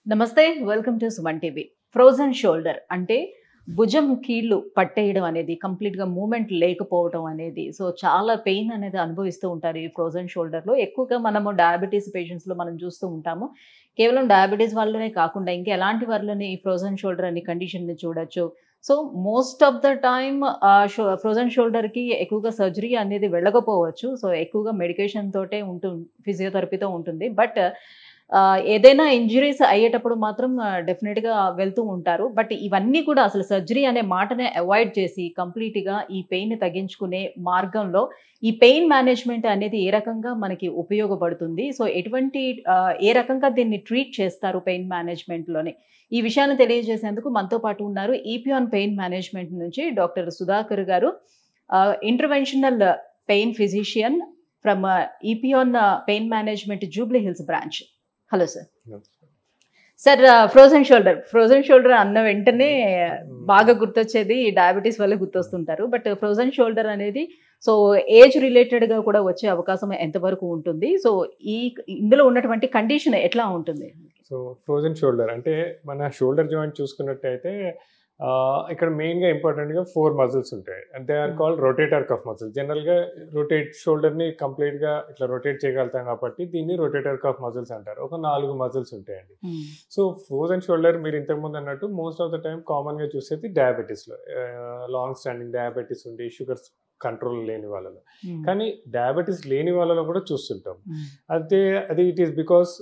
నమస్తే welcome to Suman TV. Frozen shoulder అంటే భుజం కీళ్ళు పట్టేయడం అనేది, కంప్లీట్గా మూమెంట్ లేకపోవడం అనేది, సో చాలా పెయిన్ అనేది అనుభవిస్తూ ఉంటారు ఈ ఫ్రోజన్ షోల్డర్లో. ఎక్కువగా మనము డయాబెటీస్ పేషెంట్స్లో మనం చూస్తూ ఉంటాము. కేవలం డయాబెటీస్ వాళ్ళనే కాకుండా ఇంకా ఎలాంటి వాళ్ళని ఈ ఫ్రోజన్ షోల్డర్ అనే కండిషన్ని చూడొచ్చు. So most of the time frozen షోల్డర్కి ఎక్కువగా సర్జరీ అనేది వెళ్ళకపోవచ్చు. సో ఎక్కువగా మెడికేషన్ తోటే ఫిజియోథెరపీతో ఉంటుంది. బట్ ఏదైనా ఇంజురీస్ అయ్యేటప్పుడు మాత్రం డెఫినెట్గా వెళ్తూ ఉంటారు. బట్ ఇవన్నీ కూడా అసలు సర్జరీ అనే మాటనే అవాయిడ్ చేసి కంప్లీట్గా ఈ పెయిన్ని తగ్గించుకునే మార్గంలో ఈ పెయిన్ మేనేజ్మెంట్ అనేది ఏ రకంగా మనకి ఉపయోగపడుతుంది, సో ఏ రకంగా దీన్ని ట్రీట్ చేస్తారు పెయిన్ మేనేజ్మెంట్లోని, ఈ విషయాన్ని తెలియజేసేందుకు మనతో పాటు ఉన్నారు ఈపియాన్ పెయిన్ మేనేజ్మెంట్ నుంచి డాక్టర్ సుధాకర్ గారు, interventional pain physician from Epione pain management Jubilee Hills branch. Hello sir. Sir, frozen shoulder అన్న వెంటనే బాగా గుర్తొచ్చేది డయాబెటీస్ వల్ల గుర్తొస్తుంటారు. బట్ ఫ్రోజన్ షోల్డర్ అనేది సో ఏజ్ రిలేటెడ్గా కూడా వచ్చే అవకాశం ఎంతవరకు ఉంటుంది? సో ఇందులో ఉన్నటువంటి కండిషన్ ఎట్లా ఉంటుంది? సో ఫ్రోజన్ షోల్డర్ అంటే మన షోల్డర్ జాయింట్ చూసుకున్నట్టయితే ఇక్కడ మెయిన్గా ఇంపార్టెంట్గా 4 మజిల్స్ ఉంటాయి. They are called rotator cuff muscles. జనరల్గా షోల్డర్ని కంప్లీట్గా ఇట్లా రొటేట్ చేయగలుగుతాం కాబట్టి దీన్ని రొటేటర్ కఫ్ మజిల్స్ అంటారు. ఒక 4 మజిల్స్ ఉంటాయండి. సో ఫ్రోజన్ షోల్డర్ మీరు ఇంతకుముందు అన్నట్టు మోస్ట్ ఆఫ్ ద టైం కామన్గా చూసేది డయాబెటీస్లో, లాంగ్ స్టాండింగ్ డయాబెటీస్ ఉండి షుగర్స్ కంట్రోల్ లేని వాళ్ళలో. కానీ డయాబెటీస్ లేని వాళ్ళలో కూడా చూస్తుంటాం. అది ఇట్ ఈస్ బికాస్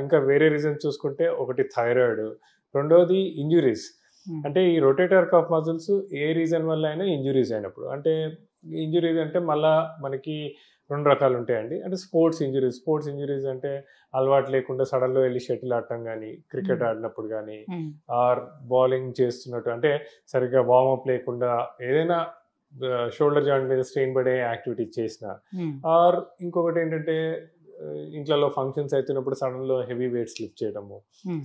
ఇంకా వేరే రీజన్స్ చూసుకుంటే ఒకటి థైరాయిడ్, రెండోది ఇంజురీస్. అంటే ఈ రొటేటర్ కఫ్ మజిల్స్ ఏ రీజన్ వల్ల అయినా ఇంజురీస్ అయినప్పుడు, అంటే ఇంజురీస్ అంటే మళ్ళీ మనకి 2 రకాలు ఉంటాయండి. అంటే స్పోర్ట్స్ ఇంజురీస్ అంటే అలవాటు లేకుండా సడన్లో వెళ్ళి షటిల్ ఆడటం కానీ, క్రికెట్ ఆడినప్పుడు కానీ, ఆర్ బౌలింగ్ చేస్తున్నట్టు అంటే సరిగ్గా వార్మప్ లేకుండా ఏదైనా షోల్డర్ జాయింట్ మీద స్ట్రెయిన్ పడే యాక్టివిటీ చేసిన, ఆర్ ఇంకొకటి ఏంటంటే ఇంట్లో ఫంక్షన్స్ అవుతున్నప్పుడు సడన్లో హెవీ వెయిట్స్ లిఫ్ట్ చేయడము,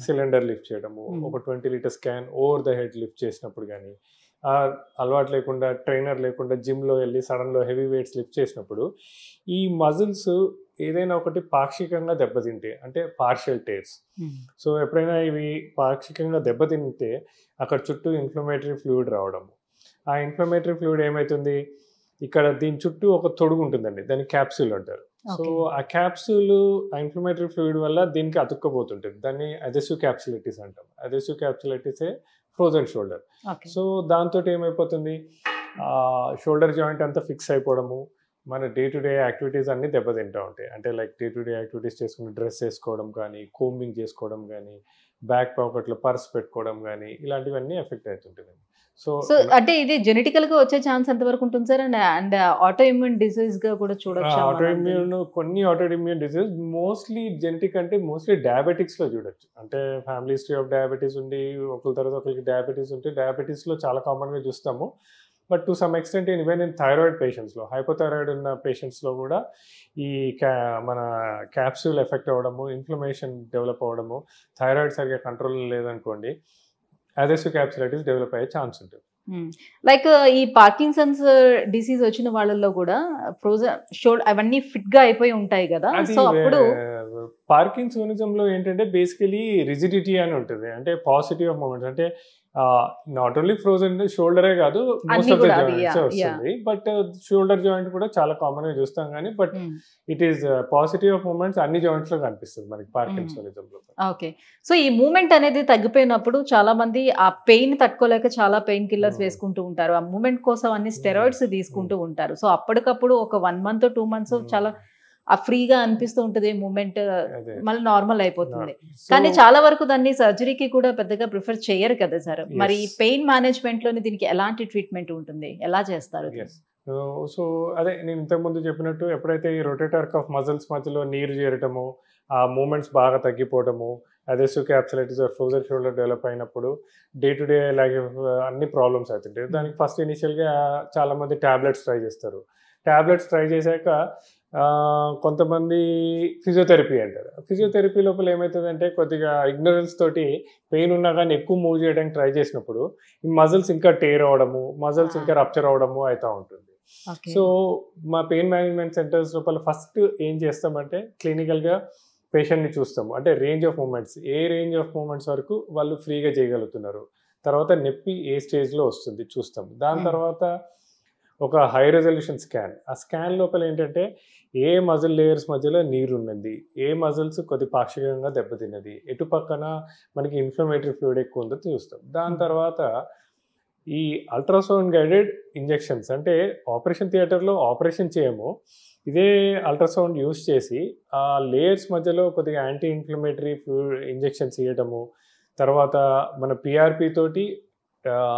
సిలిండర్ లిఫ్ట్ చేయడము, ఒక 20 litres can over the head lift చేసినప్పుడు కానీ, అలవాటు లేకుండా ట్రైనర్ లేకుండా జిమ్లో వెళ్ళి సడన్లో హెవీ వెయిట్స్ లిఫ్ట్ చేసినప్పుడు ఈ మజిల్స్ ఏదైనా ఒకటి పాక్షికంగా దెబ్బతింటే, అంటే పార్షియల్ టేర్స్. సో ఎప్పుడైనా ఇవి పాక్షికంగా దెబ్బతింటే అక్కడ చుట్టూ ఇన్ఫ్లమేటరీ ఫ్లూయిడ్ రావడము. ఆ ఇన్ఫ్లమేటరీ ఫ్లూయిడ్ ఏమవుతుంది, ఇక్కడ దీని చుట్టూ ఒక తొడుగు ఉంటుందండి, దాన్ని క్యాప్సూల్ అంటారు. సో ఆ క్యాప్సూల్ ఆ ఇన్ఫ్లమేటరీ ఫ్లూయిడ్ వల్ల దీనికి అతుక్కపోతుంటుంది. దాన్ని అదెసివ్ క్యాప్సులైటిస్ అంటాం. అదెసివ్ క్యాప్సులైటిసే ఫ్రోజన్ షోల్డర్. సో దాంతో ఏమైపోతుంది, షోల్డర్ జాయింట్ అంతా ఫిక్స్ అయిపోవడము, మన డే టు డే యాక్టివిటీస్ అన్నీ దెబ్బతింటూ ఉంటాయి. అంటే like day to day activities చేసుకుని డ్రెస్ వేసుకోవడం కానీ, కోంబింగ్ చేసుకోవడం కానీ, బ్యాక్ పాకెట్లో పర్స్ పెట్టుకోవడం కానీ, ఇలాంటివన్నీ ఎఫెక్ట్ అవుతుంటుంది. సో అంటే ఇది జెనెటికల్ గా వచ్చే ఛాన్స్ ఎంతవరకు ఉంటుంది sir? And auto immune disease గా కూడా చూడొచ్చు. కొన్ని auto immune disease mostly genetic, అంటే మోస్ట్లీ డయాబెటిక్స్ లో చూడొచ్చు. అంటే ఫ్యామిలీ హిస్టరీ ఆఫ్ డయాబెటీస్ ఉండి ఒకరి తర్వాత ఒకరికి డయాబెటీస్ ఉంటే డయాబెటీస్ లో చాలా కామన్ గా చూస్తాము. But to some extent even in thyroid పేషెంట్స్లో, హైపోథైరాయిడ్ ఉన్న పేషెంట్స్లో కూడా ఈ మన క్యాప్సూల్ ఎఫెక్ట్ అవ్వడము, ఇన్ఫ్లమేషన్ డెవలప్ అవ్వడము, థైరాయిడ్ సరిగ్గా కంట్రోల్ లేదనుకోండి అదెసివ్ క్యాప్సులైటిస్ డెవలప్ అయ్యే ఛాన్స్ ఉంటుంది. లైక్ ఈ పార్కిన్సన్స్ డిసీజ్ వచ్చిన వాళ్ళల్లో కూడా ఫ్రోజన్ షోల్డర్ అవన్నీ ఫిట్ గా అయిపోయి ఉంటాయి కదా. సో అప్పుడు పార్కిన్సోనిజంలో ఏంటంటే బేసికలీ రిజిడిటీ అని ఉంటుంది. అంటే పాజిటివ్ ఆఫ్ మూమెంట్స్, అంటే నాట్ ఓన్లీ ఫ్రోజన్ షోల్డరే కాదు, మోస్ట్ ఆఫ్ ద జాయింట్స్ వస్తుంది. బట్ షోల్డర్ జాయింట్ కూడా చాలా కామన్ గా చూస్తాం కానీ, but it is positive of moments అన్ని జాయింట్స్ లో కనిపిస్తుంది మనకి పార్కిన్సోనిజంలో. ఓకే. సో ఈ మూమెంట్ అనేది తగ్గిపోయినప్పుడు చాలా మంది ఆ పెయిన్ తట్టుకోలేక చాలా పెయిన్ కిల్లర్స్ వేసుకుంటూ ఉంటారు. ఆ మూమెంట్ కోసం అన్ని స్టెరాయిడ్స్ తీసుకుంటూ ఉంటారు. సో అప్పటికప్పుడు ఒక 1 month 2 months చాలా ఫ్రీగా అనిపిస్తూ ఉంటుంది, మూమెంట్ మళ్ళీ నార్మల్ అయిపోతుంది. కానీ చాలా వరకు దాన్ని సర్జరీకి కూడా పెద్దగా ప్రిఫర్ చేయరు కదా సార్. మరి పెయిన్ మేనేజ్మెంట్ లోని దీనికి ఎలాంటి ట్రీట్మెంట్ ఉంటుంది, ఎలా చేస్తారు? సో అదే నేను ఇంతకుముందు చెప్పినట్టు, ఎప్పుడైతే ఈ రొటేటర్ కఫ్ మజిల్స్ మధ్యలో నీరు చేరటము, ఆ మూమెంట్స్ బాగా తగ్గిపోవడము, adhesive capsulitis or frozen shoulder develop అయినప్పుడు డే టు డే లైఫ్ అన్ని ప్రాబ్లమ్స్ అవుతుంటాయి. దానికి ఫస్ట్ ఇనిషియల్గా చాలామంది ట్యాబ్లెట్స్ ట్రై చేస్తారు. ట్యాబ్లెట్స్ ట్రై చేశాక కొంతమంది ఫిజియోథెరపీ అంటారు. ఫిజియోథెరపీ లోపల ఏమవుతుందంటే కొద్దిగా ఇగ్నరెన్స్ తోటి పెయిన్ ఉన్నా కానీ ఎక్కువ మూవ్ చేయడానికి ట్రై చేసినప్పుడు ఈ మజిల్స్ ఇంకా టేర్ అవ్వడము, మజిల్స్ ఇంకా రప్చర్ అవ్వడము అవుతూ ఉంటుంది. సో మా పెయిన్ మేనేజ్మెంట్ సెంటర్స్ లోపల ఫస్ట్ ఏం చేస్తామంటే క్లినికల్గా పేషెంట్ని చూస్తాము. అంటే రేంజ్ ఆఫ్ మూమెంట్స్, ఏ రేంజ్ ఆఫ్ మూమెంట్స్ వరకు వాళ్ళు ఫ్రీగా చేయగలుగుతున్నారు, తర్వాత నొప్పి ఏ స్టేజ్లో వస్తుంది చూస్తాం. దాని తర్వాత ఒక హై రెజల్యూషన్ స్కాన్. ఆ స్కాన్ లోపల ఏంటంటే ఏ మజిల్ లేయర్స్ మధ్యలో నీరు ఉన్నది, ఏ మజిల్స్ కొద్ది పాక్షికంగా దెబ్బతిన్నది, ఎటు పక్కన మనకి ఇన్ఫ్లమేటరీ ఫ్లూయిడ్ ఎక్కువ ఉందో చూస్తాం. దాని తర్వాత ఈ అల్ట్రాసౌండ్ గైడెడ్ ఇంజెక్షన్స్, అంటే ఆపరేషన్ థియేటర్లో ఆపరేషన్ చేయము, ఇదే అల్ట్రాసౌండ్ యూస్ చేసి ఆ లేయర్స్ మధ్యలో కొద్దిగా యాంటీ ఇన్ఫ్లమేటరీ ఫ్లూయిడ్ ఇంజెక్షన్స్ ఇవ్వడము, తర్వాత మన పిఆర్పి తోటి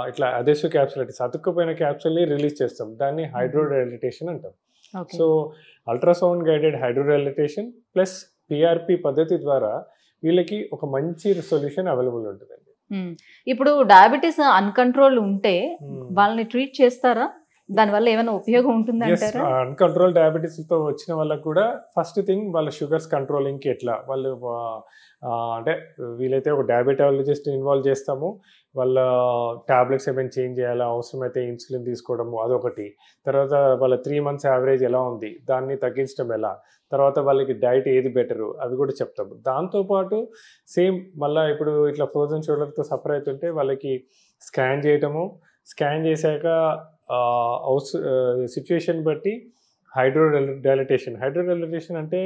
ఇట్లా అదెసివ్ క్యాప్సుల్ అంటే అతుక్కుపోయిన క్యాప్సుల్ని రిలీజ్ చేస్తాం. దాన్ని హైడ్రోడైలిటేషన్ అంటాం. So ultrasound guided hydrodilatation plus PRP పద్ధతి ద్వారా వీళ్ళకి ఒక మంచి సొల్యూషన్ అవైలబుల్ ఉంటుందండి. ఇప్పుడు డయాబెటీస్ అన్కంట్రోల్ ఉంటే వాళ్ళని ట్రీట్ చేస్తారా? దానివల్ల ఏమైనా ఉపయోగం ఉంటుందంటారా? అన్కంట్రోల్ డయాబెటీస్తో వచ్చిన వాళ్ళకి కూడా ఫస్ట్ థింగ్ వాళ్ళ షుగర్స్ కంట్రోలింగ్కి ఎట్లా వాళ్ళు అంటే వీలైతే ఒక డయాబెటాలజిస్ట్ ఇన్వాల్వ్ చేస్తాము. వాళ్ళ టాబ్లెట్స్ ఏమైనా చేంజ్ చేయాలా, అవసరమైతే ఇన్సులిన్ తీసుకోవడము అదొకటి. తర్వాత వాళ్ళ 3 months యావరేజ్ ఎలా ఉంది, దాన్ని తగ్గించడం ఎలా, తర్వాత వాళ్ళకి డైట్ ఏది బెటరు అవి కూడా చెప్తాము. దాంతోపాటు సేమ్ మళ్ళీ ఇప్పుడు ఇట్లా ఫ్రోజన్ షోల్డర్తో సఫర్ అవుతుంటే వాళ్ళకి స్కాన్ చేయటము, స్కాన్ చేశాక సిచ్యువేషన్ బట్టి హైడ్రోడైలిటేషన్ అంటే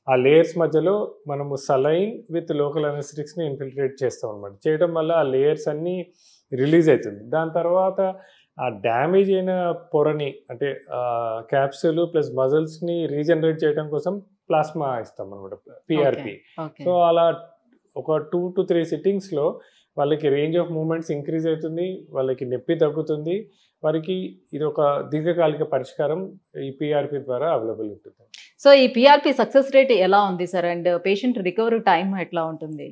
ఆ లేయర్స్ మధ్యలో మనము సలైన్ విత్ లోకల్ అనెస్థెటిక్స్ని ఇన్ఫిల్ట్రేట్ చేస్తాం అనమాట. చేయడం వల్ల ఆ లేయర్స్ అన్నీ రిలీజ్ అవుతుంది. దాని తర్వాత ఆ డ్యామేజ్ అయిన పొరని అంటే క్యాప్సూల్ ప్లస్ మజిల్స్ని రీజనరేట్ చేయడం కోసం ప్లాస్మా ఇస్తాం అనమాట, పిఆర్పి. సో అలా ఒక 2 to 3 సిట్టింగ్స్లో వాళ్ళకి రేంజ్ ఆఫ్ మూమెంట్స్ ఇంక్రీజ్ అవుతుంది, వాళ్ళకి నొప్పి తగ్గుతుంది, వారికి ఇది ఒక దీర్ఘకాలిక పరిష్కారం ఈ పిఆర్పి ద్వారా అవైలబుల్ ఉంటుంది. సో ఈ పిఆర్పి సక్సెస్ రేట్ ఎలా ఉంది sir, and patient recovery time ఎట్లా ఉంటుంది?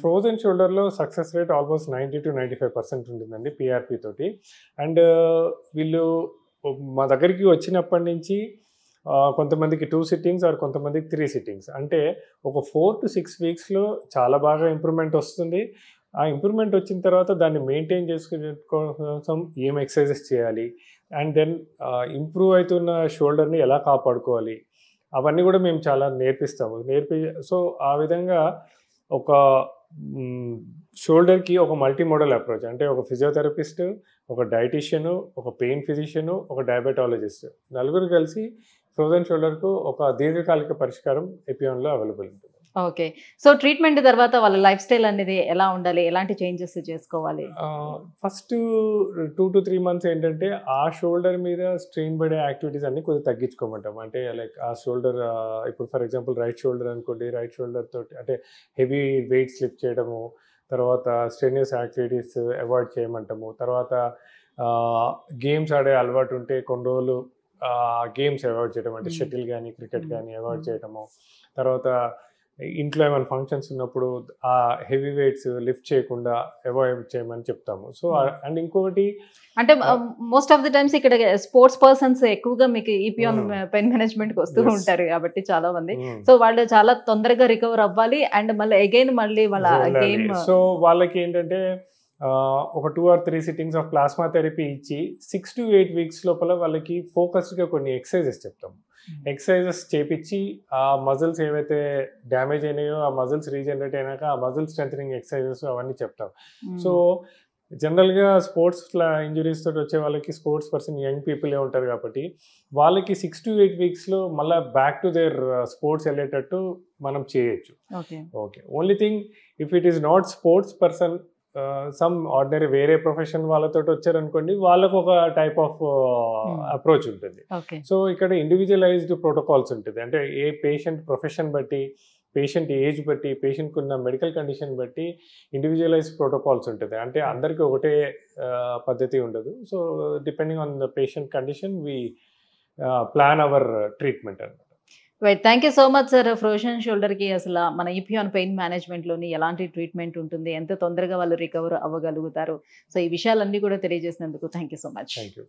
ఫ్రోజన్ షోల్డర్లో సక్సెస్ రేట్ ఆల్మోస్ట్ 90 to 95% ఉంటుందండి పిఆర్పి తోటి. అండ్ వీళ్ళు మా దగ్గరికి వచ్చినప్పటి నుంచి కొంతమందికి 2 sittings ఆర్ కొంతమందికి 3 sittings, అంటే ఒక 4 to 6 weeksలో చాలా బాగా ఇంప్రూవ్మెంట్ వస్తుంది. ఆ ఇంప్రూవ్మెంట్ వచ్చిన తర్వాత దాన్ని మెయింటైన్ చేసుకునే కోసం ఏం ఎక్సర్సైజెస్ చేయాలి, అండ్ దెన్ ఇంప్రూవ్ అవుతున్న షోల్డర్ని ఎలా కాపాడుకోవాలి అవన్నీ కూడా మేము చాలా నేర్పిస్తాము. సో ఆ విధంగా ఒక షోల్డర్కి ఒక మల్టీ మోడల్ అప్రోచ్, అంటే ఒక ఫిజియోథెరపిస్ట్, ఒక డైటీషియను, ఒక పెయిన్ ఫిజిషియను, ఒక డయాబెటాలజిస్ట్, నలుగురు కలిసి ఫ్రోజన్ షోల్డర్కు ఒక దీర్ఘకాలిక పరిష్కారం ఎపియాన్లో అవైలబుల్ ఉంటుంది. ఓకే. సో ట్రీట్మెంట్ తర్వాత వాళ్ళ లైఫ్ స్టైల్ అనేది ఎలా ఉండాలి, ఎలాంటి చేంజెస్ చేసుకోవాలి? ఫస్ట్ 2 to 3 months ఏంటంటే ఆ షోల్డర్ మీద స్ట్రెయిన్ పడే యాక్టివిటీస్ అన్ని కొద్దిగా తగ్గించుకోమంటాం. అంటే లైక్ ఆ షోల్డర్ ఇప్పుడు ఫర్ ఎగ్జాంపుల్ రైట్ షోల్డర్ అనుకోండి, రైట్ షోల్డర్ తోటి అంటే హెవీ వెయిట్స్ లిఫ్ట్ చేయడము, తర్వాత స్ట్రెన్యూస్ యాక్టివిటీస్ అవాయిడ్ చేయమంటాము. తర్వాత గేమ్స్ ఆడే అలవాటు ఉంటే కొన్ని రోజులు గేమ్స్ అవాయిడ్ చేయడం, అంటే షటిల్ కానీ క్రికెట్ కానీ అవాయిడ్ చేయడము. తర్వాత ఇంట్లో ఏమైనా ఫంక్షన్స్ ఉన్నప్పుడు ఆ హెవీ వెయిట్స్ లిఫ్ట్ చేయకుండా అవాయిడ్ చేయమని చెప్తాము. సో అండ్ ఇంకొకటి అంటే మోస్ట్ ఆఫ్ ది టైమ్స్ ఇక్కడ స్పోర్ట్స్ పర్సన్స్ ఎక్కువగా మీకు ఈపిఆన్ పెయిన్ మేనేజ్మెంట్కి వస్తూ ఉంటారు కాబట్టి చాలా మంది, సో వాళ్ళు చాలా తొందరగా రికవర్ అవ్వాలి అండ్ మళ్ళీ అగైన్ మళ్ళీ వాళ్ళ గేమ్. సో వాళ్ళకి ఏంటంటే ఒక 2 or 3 sittings of plasma therapy ఇచ్చి 6 to 8 weeks లోపల వాళ్ళకి ఫోకస్డ్గా కొన్ని ఎక్సర్సైజెస్ చెప్తాము. ఎక్సర్సైజెస్ చేపించి ఆ మజిల్స్ ఏవైతే డ్యామేజ్ అయినాయో ఆ మజిల్స్ రీజనరేట్ అయినాక ఆ మజిల్ స్ట్రెంథనింగ్ ఎక్సర్సైజెస్ అవన్నీ చెప్తాం. సో జనరల్గా స్పోర్ట్స్ ఇంజురీస్ తోటి వచ్చే వాళ్ళకి స్పోర్ట్స్ పర్సన్ యంగ్ పీపులే ఉంటారు కాబట్టి వాళ్ళకి 6 to 8 weeksలో మళ్ళీ బ్యాక్ టు దేర్ స్పోర్ట్స్ వెళ్ళేటట్టు మనం చేయొచ్చు. Okay, only thing if it is not sports person, some ordinary వేరే ప్రొఫెషన్ వాళ్ళతో వచ్చారనుకోండి, వాళ్ళకు ఒక టైప్ ఆఫ్ అప్రోచ్ ఉంటుంది. సో ఇక్కడ ఇండివిజువలైజ్డ్ ప్రోటోకాల్స్ ఉంటుంది, అంటే ఏ పేషెంట్ ప్రొఫెషన్ బట్టి, పేషెంట్ ఏజ్ బట్టి, పేషెంట్కి ఉన్న మెడికల్ కండిషన్ బట్టి ఇండివిజువలైజ్డ్ ప్రోటోకాల్స్ ఉంటుంది. అంటే అందరికీ ఒకటే పద్ధతి ఉండదు. So depending on the patient condition we plan our treatment అన్నమాట. Thank you so much sir. Frozen షోల్డర్కి అసలు మన ఈపిఆన్ పెయిన్ మేనేజ్మెంట్లోని ఎలాంటి ట్రీట్మెంట్ ఉంటుంది, ఎంత తొందరగా వాళ్ళు రికవర్ అవ్వగలుగుతారు, సో ఈ విషయాలన్నీ కూడా తెలియజేసినందుకు thank you so much. Thank you.